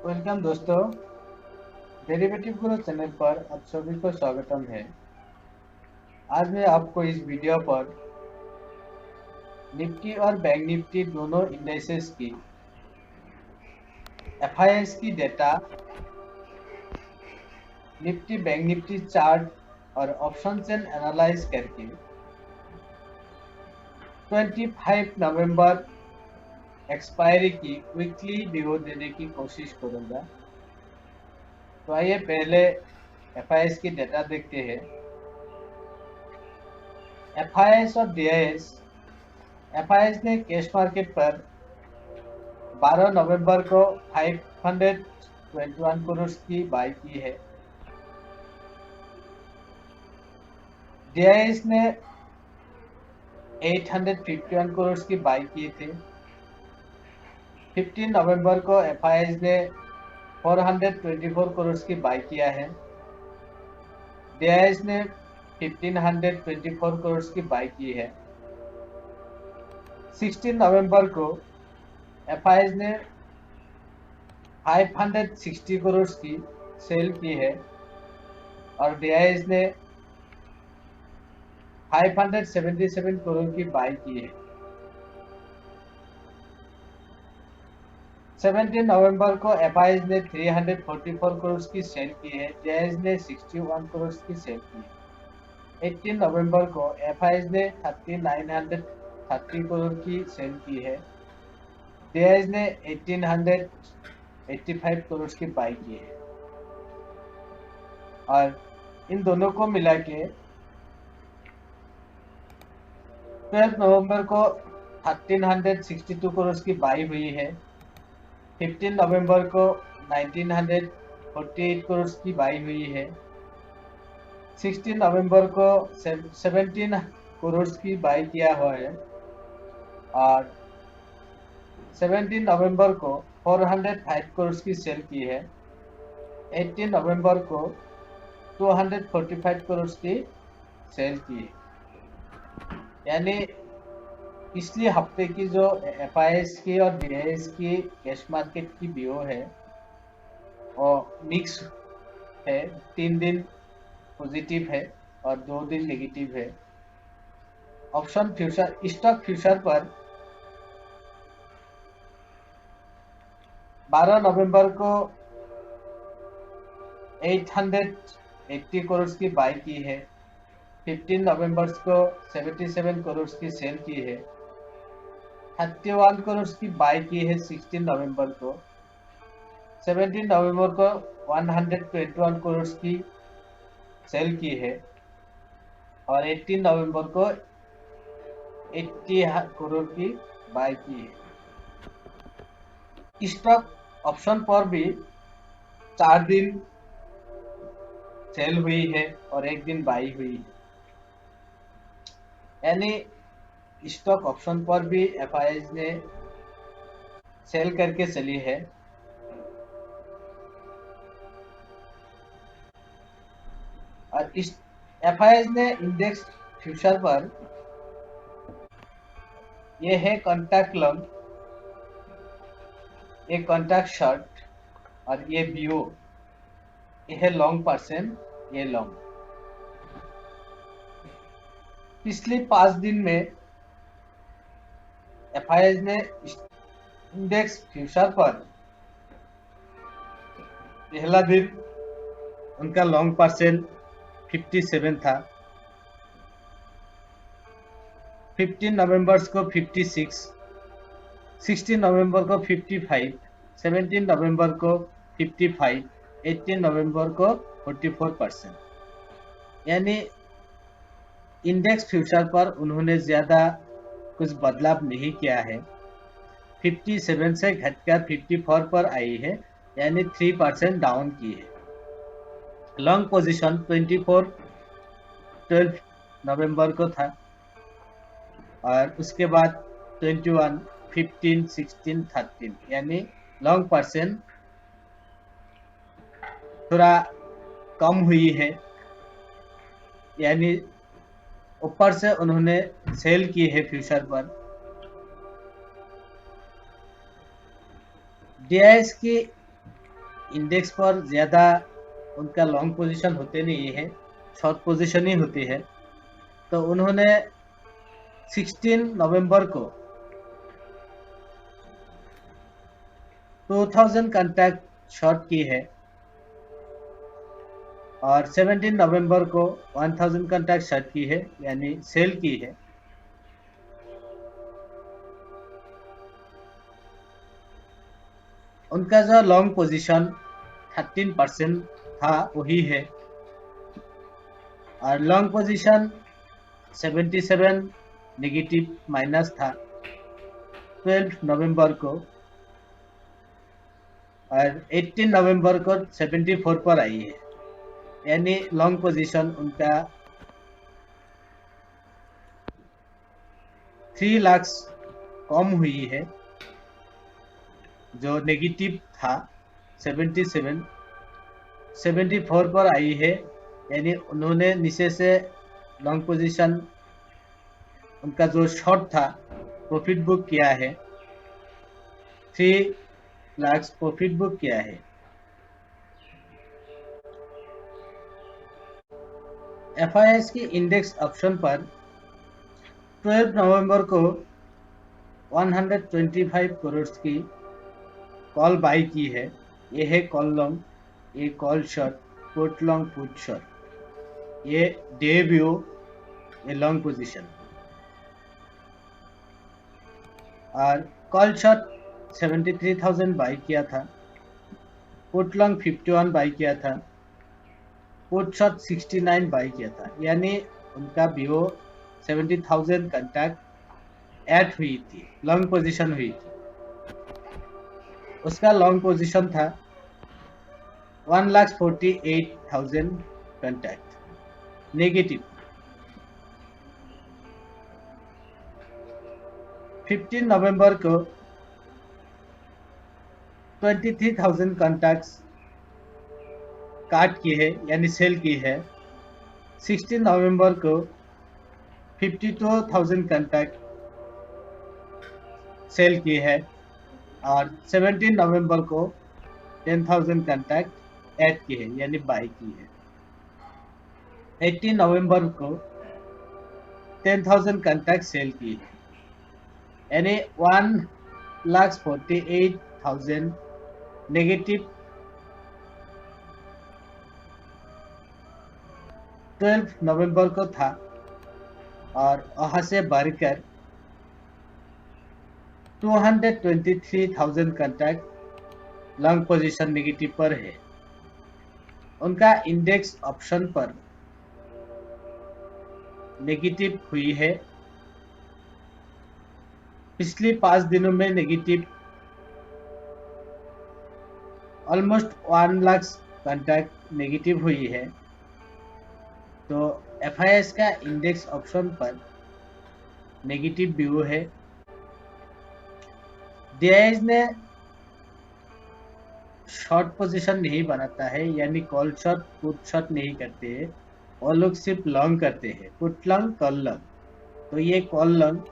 Welcome दोस्तों, derivative गुरु channel पर आप सभी को स्वागतम है। आज मैं आपको इस वीडियो पर निफ्टी और बैंक निफ्टी दोनों इंडेक्सेस की एफआईएस की data, Nifty bank Nifty chart और ऑप्शन चेन एनालाइज करके 25 नवंबर एक्सपायरी की वीकली व्यू देने की कोशिश करूंगा। तो आइए पहले एफआईएस की डेटा देखते हैं। एफआईएस और डीआईएस। एफआईएस ने कैश मार्केट पर 12 नवंबर को 521 करोड़ की बाई की है। डीआईएस ने 851 करोड़ की बाई किए थे। 15 नवंबर को एफआईएस ने 424 करोड़ की बाई किया है। डीआईएस ने 1524 करोड़ की बाई की है। 16 नवंबर को एफआईएस ने 560 करोड़ की सेल की है और डीआईएस ने 577 करोड़ की बाई की है। 17 नवंबर को एफआईएस ने 344 करोड़ की सेल की है। डीआईएस ने 61 करोड़ की सेल की है। 18 नवंबर को एफआईएस ने 3930 करोड़ की सेल की है। डीआईएस ने 1885 करोड़ की बाई की है और इन दोनों को मिला के 12 नवंबर को 1362 करोड़ की बाई हुई है। 15 नवंबर को 1948 करोड़ की बाई हुई है। 16 नवंबर को 17 करोड़ की बाई किया हुआ है और 17 नवंबर को 405 करोड़ की सेल की है। 18 नवंबर को 245 करोड़ की सेल की है। यानी पिछले हफ्ते की जो एफआईएस की और डीआईएस की कैश मार्केट की व्यू है और मिक्स है। 3 दिन पॉजिटिव है और 2 दिन नेगेटिव है। ऑप्शन फ्यूचर, स्टॉक फ्यूचर पर 12 नवंबर को 880 करोड़ की बाई की है। 15 नवंबर को 77 करोड़ की सेल की है। 31 करोड़ की बाई की है 16 नवंबर को। 17 नवंबर को 121 करोड़ की सेल की है और 18 नवंबर को 80 करोड़ की बाई की है। स्टॉक ऑप्शन पर भी 4 दिन सेल हुई है और 1 दिन बाई हुई है। यानी स्टॉक ऑप्शन पर भी एफआईएस ने सेल करके चली है। और इस एफआईएस ने इंडेक्स फ्यूचर पर ये है कॉन्टैक्ट लॉन्ग, ये कॉन्टैक्ट शॉर्ट और ये बीओ, ये है लॉन्ग परसेंट, ये लॉन्ग। पिछले 5 दिन में एफआईएस ने इंडेक्स फ्यूचर पर पहला दिन उनका लॉन्ग परसेंट 57 था। 15 नवंबर को 56, 16 नवंबर को 55, 17 नवंबर को 55, 18 नवंबर को 44%। यानी इंडेक्स फ्यूचर पर उन्होंने ज्यादा कुछ बदलाव नहीं किया है। 57 से घटकर 54 पर आई है, यानी 3% डाउन की है। लॉन्ग पोजीशन 12 नवंबर को था और उसके बाद 21, 15, 16, 13, यानी लॉन्ग परसेंट थोड़ा कम हुई है। यानी ऊपर से उन्होंने सेल की है फ्यूचर पर। डीआईएस की इंडेक्स पर ज़्यादा उनका लॉन्ग पोजीशन होते नहीं है, शॉर्ट पोजीशन ही होती है। तो उन्होंने 16 नवंबर को 2000 कॉन्ट्रैक्ट शॉर्ट की है और 17 नवंबर को 1000 कॉन्ट्रैक्ट शॉर्ट की है, यानी सेल की है। उनका जो लॉन्ग पोजीशन 13% था वही है और लॉन्ग पोजीशन 77 नेगेटिव माइनस था 12 नवंबर को और 18 नवंबर को 74 पर आई है, यानी लॉन्ग पोजीशन उनका 3 लाख कम हुई है। जो नेगेटिव था 74 पर आई है, यानी उन्होंने नीचे से लॉन्ग पोजीशन उनका जो शॉर्ट था प्रॉफिट बुक किया है, 3 लाख प्रॉफिट बुक किया है। FIS की इंडेक्स ऑप्शन पर 12 नवंबर को 125 करोड़ की कॉल बाई की है। ये है कॉल लॉन्ग, ये call short, put long, put short, ये डे व्यू, ये लॉन्ग पोजीशन। और कॉल शॉर्ट 73,000 बाई किया था, पुट लॉन्ग 51 बाई किया था, पुट शॉर्ट 69 बाई किया था, यानी उनका व्यू 70,000 कॉन्ट्रैक्ट ऐड हुई थी, लॉन्ग पोजीशन हुई थी। उसका लॉन्ग पोजीशन था 1,48,000 कॉन्ट्रैक्ट नेगेटिव। 15 नवंबर को 23,000 कॉन्ट्रैक्ट्स काट की है, यानी सेल की है। 16 नवंबर को 52,000 कॉन्ट्रैक्ट सेल की है और 17 नवंबर को 10,000 कॉन्ट्रैक्ट ऐड की है, यानी बाई की है। 18 नवंबर को 10,000 कॉन्ट्रैक्ट सेल की है, यानी 1,48,000 नेगेटिव। 12 नवंबर को था और वहां से बढ़कर 223,000 कॉन्ट्रैक्ट लॉन्ग पोजीशन नेगेटिव पर है। उनका इंडेक्स ऑप्शन पर नेगेटिव हुई है। पिछले 5 दिनों में negative almost 1 lakh contract negative हुई है। तो FIS का इंडेक्स ऑप्शन पर नेगेटिव व्यू है। DIS ने शॉर्ट पोजीशन नहीं बनाता है, यानी कॉल शॉर्ट, पुट शॉर्ट नहीं करते हैं, वो लोग सिर्फ लॉन्ग करते हैं, पुट लॉन्ग, कॉल लॉन्ग। तो ये कॉल लॉन्ग,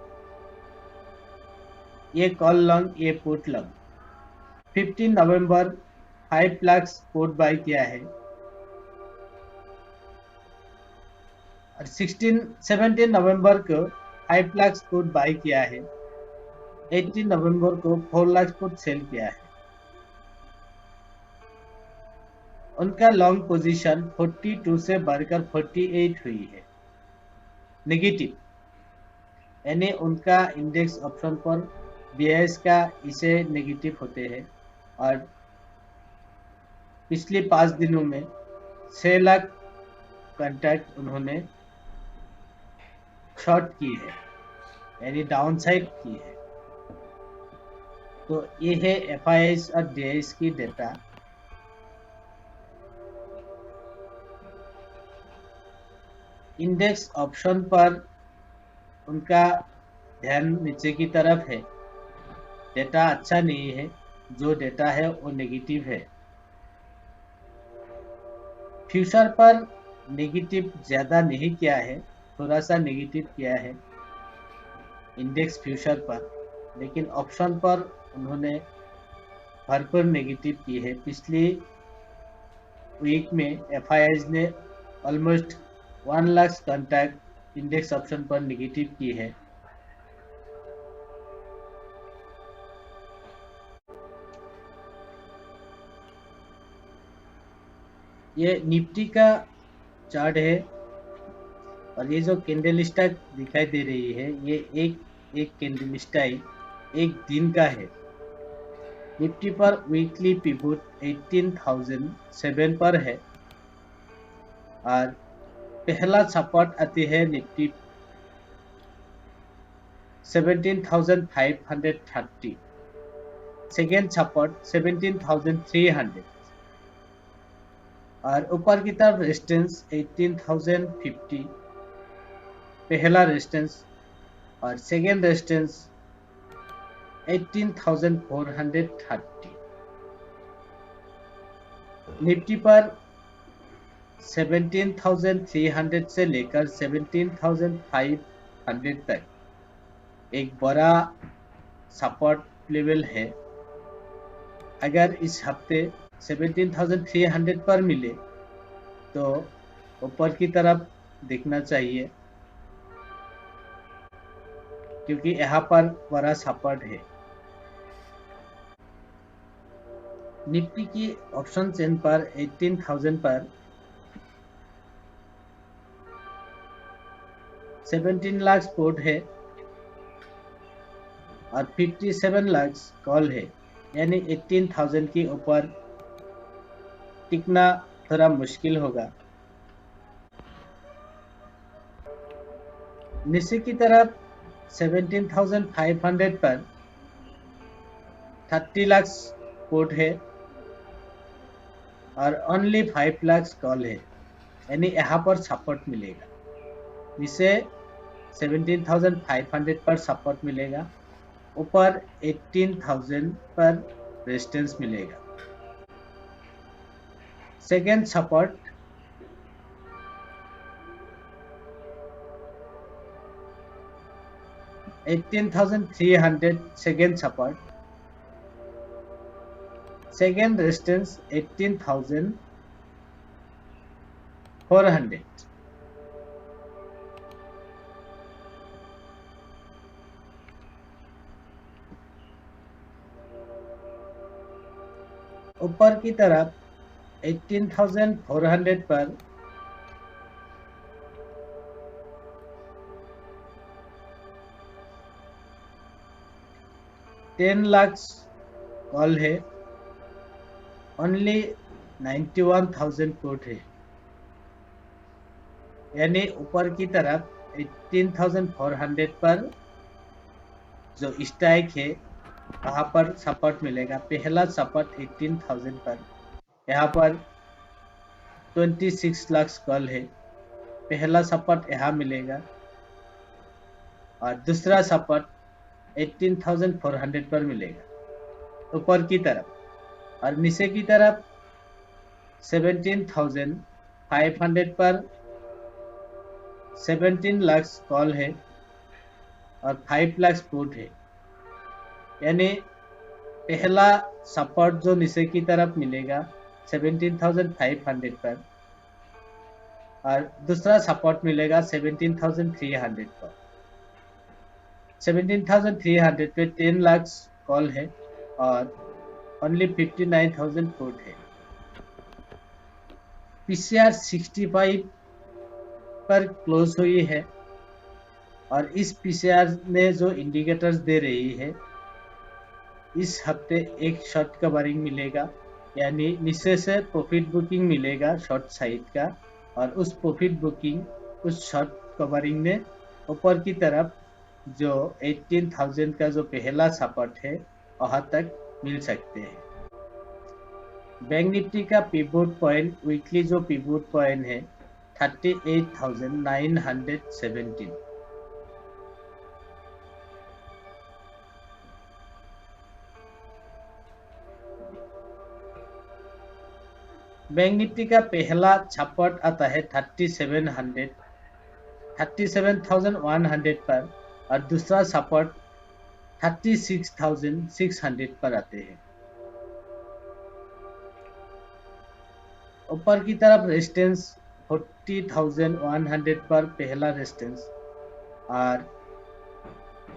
ये कॉल लॉन्ग, ये put long. 15 November 5 lakh put by किया है और 17 नवंबर को 5 लाख पुट बाई किया है। 18 नवंबर को 4 लाख पुट सेल किया है। उनका लॉन्ग पोजीशन 42 से बढ़कर 48 हुई है नेगेटिव, यानी उनका इंडेक्स ऑप्शन पर DIS का इसे नेगेटिव होते हैं और पिछले 5 दिनों में 6 लाख कॉन्ट्रैक्ट उन्होंने शॉर्ट की है, यानी डाउनसाइड की है। तो ये है FIS और DIS की डेटा। इंडेक्स ऑप्शन पर उनका ध्यान नीचे की तरफ है, डेटा अच्छा नहीं है, जो डेटा है वो नेगेटिव है। फ्यूचर पर नेगेटिव ज़्यादा नहीं किया है, थोड़ा सा नेगेटिव किया है इंडेक्स फ्यूचर पर, लेकिन ऑप्शन पर उन्होंने भरपूर नेगेटिव की है। पिछली वीक में एफआईआईज ने almost 1 lakh contact index option पर नेगेटिव की है। ये निफ्टी का चार्ट है और ये जो कैंडल स्टिक दिखाई दे रही है ये एक कैंडल स्टिक एक दिन का है। निफ्टी पर वीकली पिवट 18,007 पर है और पहला सपोर्ट आती है निफ्टी 17,530, सेकेंड सपोर्ट 17,300 और ऊपर की तरफ रेजिस्टेंस 18,050 पहला रेजिस्टेंस और सेकेंड रेजिस्टेंस 18,430। निफ्टी पर 17,300 से लेकर 17,500 तक एक बड़ा सपोर्ट लेवल है। अगर इस हफ्ते 17,300 पर मिले तो ऊपर की तरफ देखना चाहिए क्योंकि यहाँ पर बड़ा सपोर्ट है। निफ्टी की ऑप्शन चेन पर 18,000 पर 17 लाख पुट है और 57 लाख कॉल है, यानी 18,000 के ऊपर टिकना थोड़ा मुश्किल होगा। नीचे की तरफ 17,500 पर 30 लाख पुट है और ओनली 5 लाख कॉल है, यानी यहाँ पर सपोर्ट मिलेगा। नीचे 17,500 पर सपोर्ट मिलेगा, ऊपर 18,000 पर रेजिस्टेंस मिलेगा। Second support 18,300 second support, second resistance 18,400। ऊपर की तरफ 18,400 पर 10 लाख कॉल है, ओनली 91,000 पुट है, यानी ऊपर की तरफ 18,400 पर जो स्ट्राइक है वहाँ पर सपोर्ट मिलेगा। पहला सपोर्ट 18,000 पर, यहाँ पर 26 लाख कॉल है, पहला सपोर्ट यहाँ मिलेगा और दूसरा सपोर्ट 18,400 पर मिलेगा ऊपर की तरफ। और नीचे की तरफ 17,500 पर 17 लाख कॉल है और 5 लाख पुट है, यानी पहला सपोर्ट जो नीचे की तरफ मिलेगा 17,500 पर और दूसरा सपोर्ट मिलेगा 17,300 पर। 17,300 पे 10 लाख कॉल है और ओनली 59,000 पुट है। पीसीआर 65 पर क्लोज हुई है और इस पीसीआर ने जो इंडिकेटर्स दे रही है इस हफ्ते एक शॉर्ट कवरिंग मिलेगा, यानी नीचे से प्रॉफिट बुकिंग मिलेगा शॉर्ट साइड का और उस प्रॉफिट बुकिंग उस शॉर्ट कवरिंग में ऊपर की तरफ जो 18,000 का जो पहला सपोर्ट है वहां तक मिल सकते हैं। बैंक निफ्टी का पिवट पॉइंट वीकली जो पिवट पॉइंट है 38,917। बैंक निफ्टी का पहला सपोर्ट आता है 37,100 पर और दूसरा सपोर्ट 36,600 पर आते हैं। ऊपर की तरफ रेजिस्टेंस 40,100 पर पहला रेजिस्टेंस और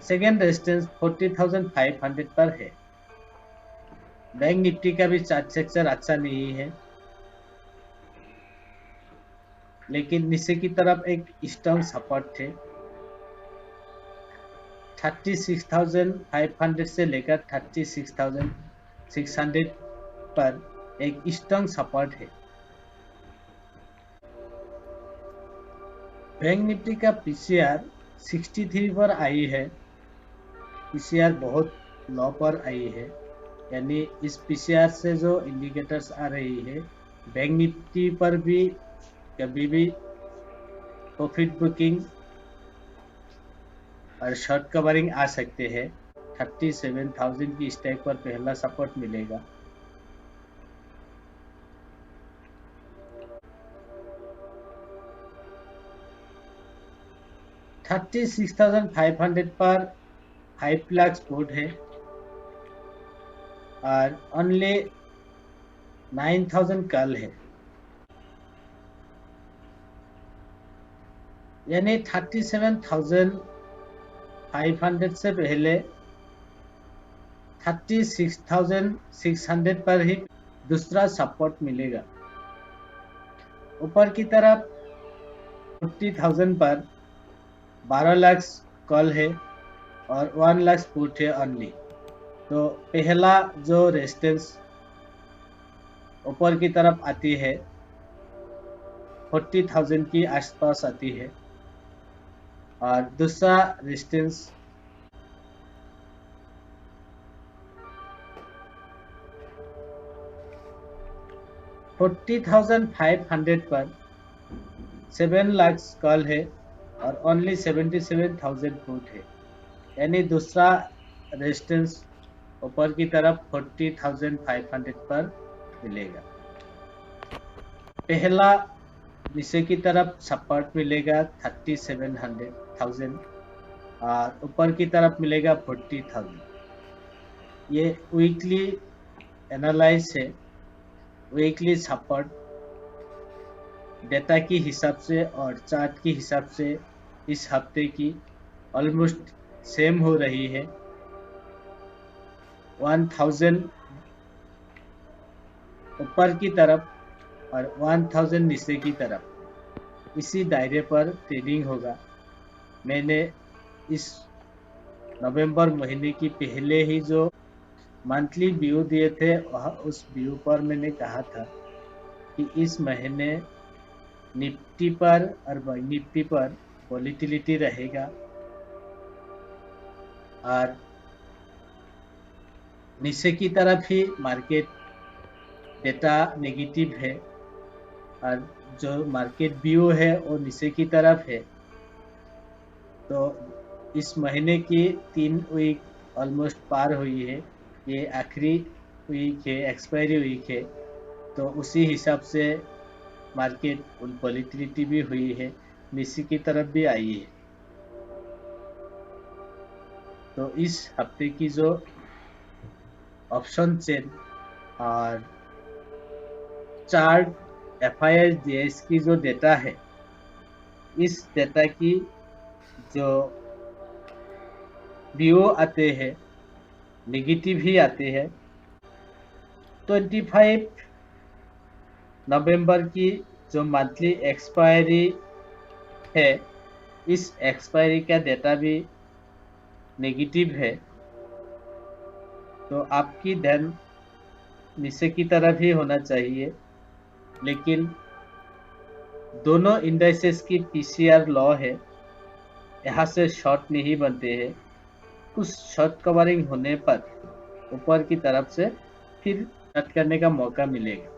सेकेंड रेजिस्टेंस 40,500 पर है। बैंक निफ्टी का भी चार्ट स्ट्रक्चर अच्छा नहीं है, लेकिन नीचे की तरफ एक स्ट्रॉन्ग सपोर्ट थे। 36,500 से लेकर 36,600 पर एक स्ट्रॉन्ग सपोर्ट है। बैंक निफ्टी का पीसीआर 63 पर आई है। पीसीआर बहुत लो पर आई है, यानी इस पीसीआर से जो इंडिकेटर्स आ रही है, बैंक निफ्टी पर भी कभी भी प्रॉफिट बुकिंग और शॉर्ट कवरिंग आ सकते हैं। 37,000 की स्टैक पर पहला सपोर्ट मिलेगा। $36,500 पर 5 लाख सपोर्ट है और ओनली 9,000 कल है, यानी 37,500 से पहले 36,600 पर ही दूसरा सपोर्ट मिलेगा। ऊपर की तरफ 40,000 पर 12 लाख कॉल है और 1 लाख पुट है ओनली। तो पहला जो रेजिस्टेंस ऊपर की तरफ आती है 40,000 की आसपास आती है और दूसरा रेजिस्टेंस 40,500 पर 7 लाख कॉल है और ओनली 77,000 पुट है, यानी दूसरा रेजिस्टेंस ऊपर की तरफ 40,500 पर मिलेगा। पहला नीचे की तरफ सपोर्ट मिलेगा 37,000 और ऊपर की तरफ मिलेगा 40,000। ये वीकली एनालाइज है, वीकली सपोर्ट डेटा की हिसाब से और चार्ट की हिसाब से इस हफ्ते की ऑलमोस्ट सेम हो रही है। 1,000 ऊपर की तरफ और 1,000 नीचे की तरफ, इसी दायरे पर ट्रेडिंग होगा। मैंने इस नवंबर महीने की पहले ही जो मंथली व्यू दिए थे, वह उस व्यू पर मैंने कहा था कि इस महीने निफ्टी पर और बैंक निफ्टी पर वॉलीटिलिटी रहेगा और नीचे की तरफ ही मार्केट डेटा नेगेटिव है और जो मार्केट व्यू है वो नीचे की तरफ है। तो इस महीने की 3 वीक ऑलमोस्ट पार हुई है, ये आखिरी वीक है, एक्सपायरी वीक है। तो उसी हिसाब से मार्केट वॉलीटिलिटी भी हुई है, नीचे की तरफ भी आई है। तो इस हफ्ते की जो ऑप्शन चेन और चार्ट FIS की जो डेटा है, इस डेटा की जो व्यू आते हैं नेगेटिव ही आते हैं। 25 नवंबर की जो मंथली एक्सपायरी है, इस एक्सपायरी का डेटा भी नेगेटिव है। तो आपकी ध्यान नीचे की तरफ ही होना चाहिए, लेकिन दोनों इंडाइसेस की पीसीआर लॉ है, यहाँ से शॉर्ट नहीं बनते हैं। कुछ शॉर्ट कवरिंग होने पर ऊपर की तरफ से फिर कट करने का मौका मिलेगा।